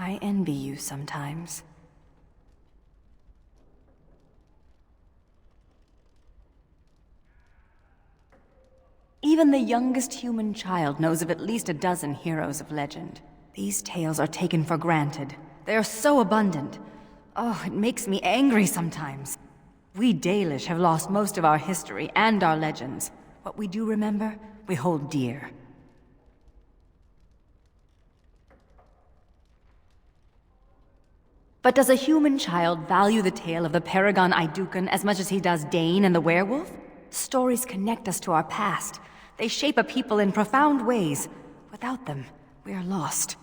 I envy you sometimes. Even the youngest human child knows of at least a dozen heroes of legend. These tales are taken for granted. They are so abundant. Oh, it makes me angry sometimes. We Dalish have lost most of our history and our legends. What we do remember, we hold dear. But does a human child value the tale of the Paragon Idukun as much as he does Dane and the werewolf? Stories connect us to our past. They shape a people in profound ways. Without them, we are lost.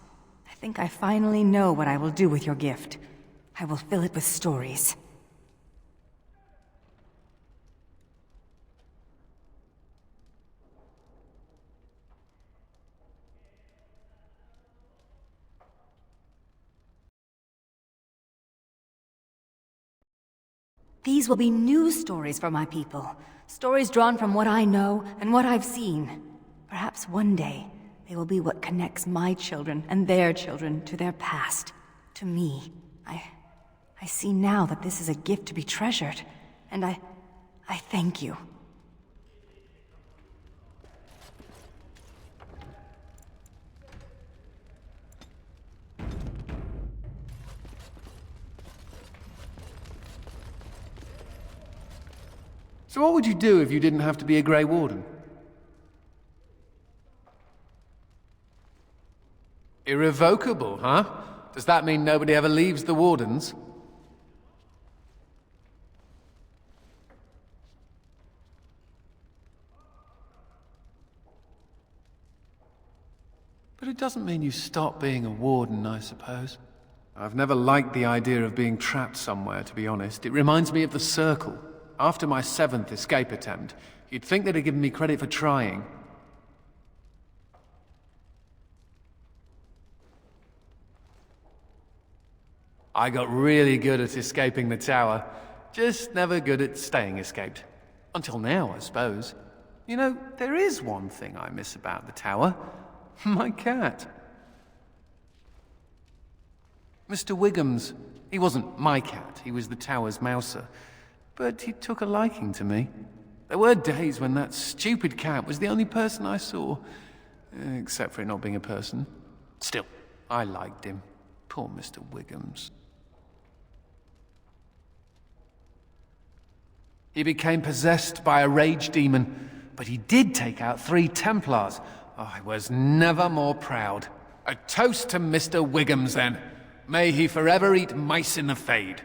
I think I finally know what I will do with your gift. I will fill it with stories. These will be new stories for my people. Stories drawn from what I know and what I've seen. Perhaps one day, they will be what connects my children and their children to their past. To me. I see now that this is a gift to be treasured. And I thank you. So what would you do if you didn't have to be a Grey Warden? Irrevocable, huh? Does that mean nobody ever leaves the Wardens? But it doesn't mean you stop being a Warden, I suppose. I've never liked the idea of being trapped somewhere, to be honest. It reminds me of the Circle. After my 7th escape attempt, you'd think they'd have given me credit for trying. I got really good at escaping the tower, just never good at staying escaped. Until now, I suppose. You know, there is one thing I miss about the tower. My cat. Mr. Wiggums. He wasn't my cat, he was the tower's mouser. But he took a liking to me. There were days when that stupid cat was the only person I saw. Except for it not being a person. Still, I liked him. Poor Mr. Wiggums. He became possessed by a rage demon, but he did take out 3 Templars. Oh, I was never more proud. A toast to Mr. Wiggums, then. May he forever eat mice in the Fade.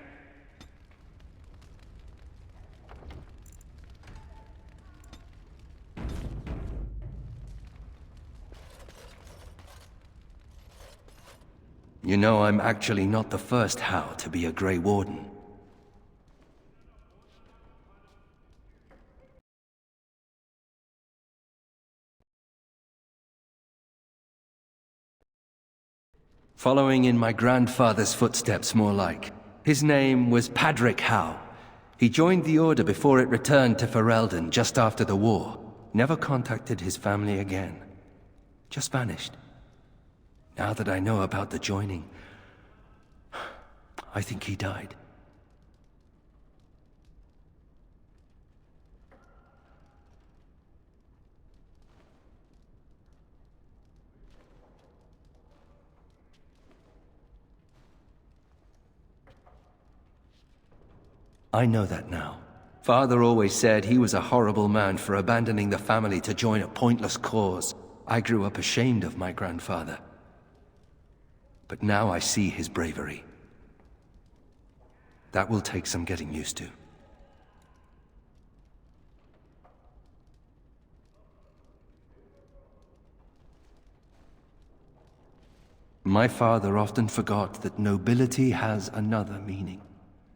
You know, I'm actually not the first How to be a Grey Warden. Following in my grandfather's footsteps, more like. His name was Padric How. He joined the Order before it returned to Ferelden just after the war. Never contacted his family again. Just vanished. Now that I know about the joining, I think he died. I know that now. Father always said he was a horrible man for abandoning the family to join a pointless cause. I grew up ashamed of my grandfather. But now I see his bravery. That will take some getting used to. My father often forgot that nobility has another meaning.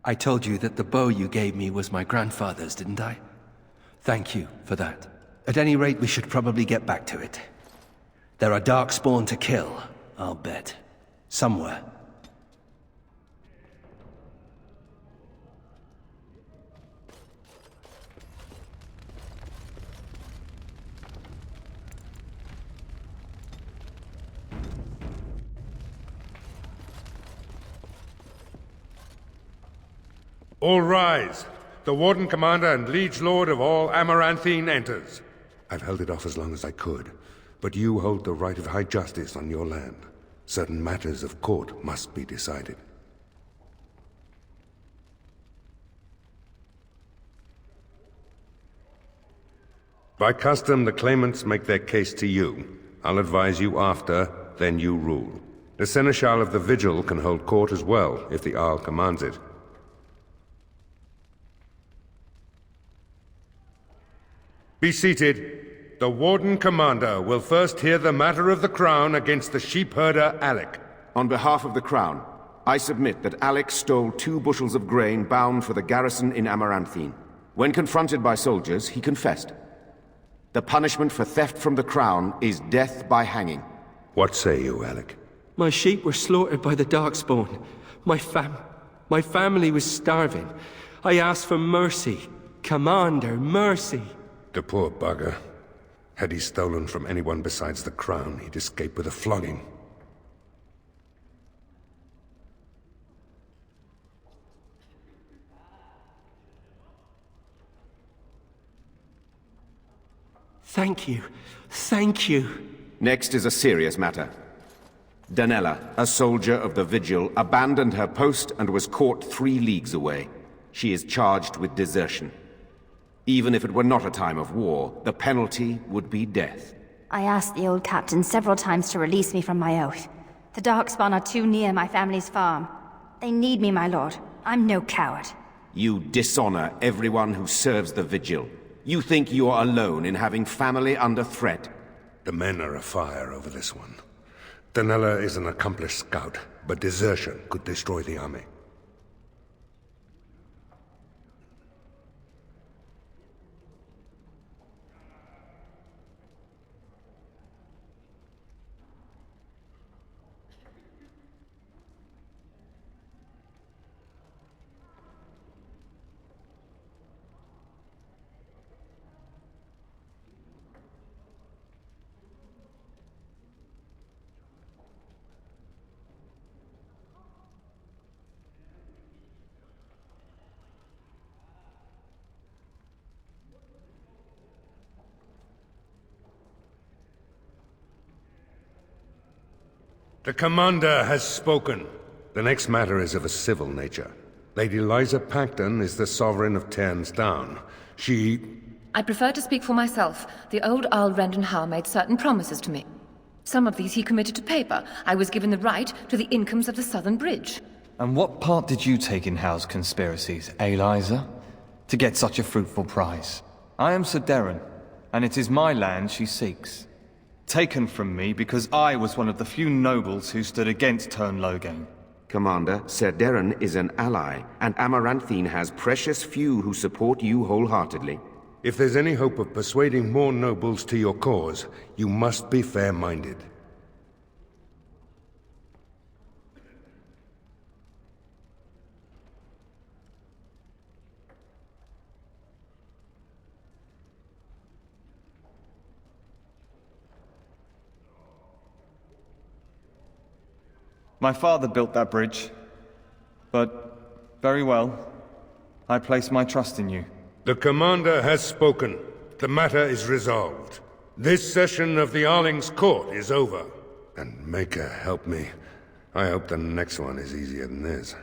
I told you that the bow you gave me was my grandfather's, didn't I? Thank you for that. At any rate, we should probably get back to it. There are Darkspawn to kill, I'll bet. Somewhere. All rise. The Warden Commander and Liege Lord of all Amaranthine enters. I've held it off as long as I could, but you hold the right of high justice on your land. Certain matters of court must be decided. By custom, the claimants make their case to you. I'll advise you after, then you rule. The Seneschal of the Vigil can hold court as well, if the Arl commands it. Be seated. The Warden Commander will first hear the matter of the Crown against the sheepherder Alec. On behalf of the Crown, I submit that Alec stole 2 bushels of grain bound for the garrison in Amaranthine. When confronted by soldiers, he confessed. The punishment for theft from the Crown is death by hanging. What say you, Alec? My sheep were slaughtered by the Darkspawn. My family was starving. I asked for mercy. Commander, mercy. The poor bugger. Had he stolen from anyone besides the Crown, he'd escape with a flogging. Thank you. Thank you. Next is a serious matter. Danella, a soldier of the Vigil, abandoned her post and was caught 3 leagues away. She is charged with desertion. Even if it were not a time of war, the penalty would be death. I asked the old captain several times to release me from my oath. The Darkspawn are too near my family's farm. They need me, my lord. I'm no coward. You dishonor everyone who serves the Vigil. You think you are alone in having family under threat. The men are afire over this one. Danella is an accomplished scout, but desertion could destroy the army. The Commander has spoken. The next matter is of a civil nature. Lady Liza Pacton is the Sovereign of Terns Down. I prefer to speak for myself. The old Earl Rendon Howe made certain promises to me. Some of these he committed to paper. I was given the right to the incomes of the Southern Bridge. And what part did you take in Howe's conspiracies, Liza? To get such a fruitful prize? I am Sir Darren, and it is my land she seeks. Taken from me because I was one of the few nobles who stood against Tern Loghain. Commander, Sir Darren is an ally, and Amaranthine has precious few who support you wholeheartedly. If there's any hope of persuading more nobles to your cause, you must be fair-minded. My father built that bridge, but very well. I place my trust in you. The Commander has spoken. The matter is resolved. This session of the Arling's court is over. And Maker help me. I hope the next one is easier than this.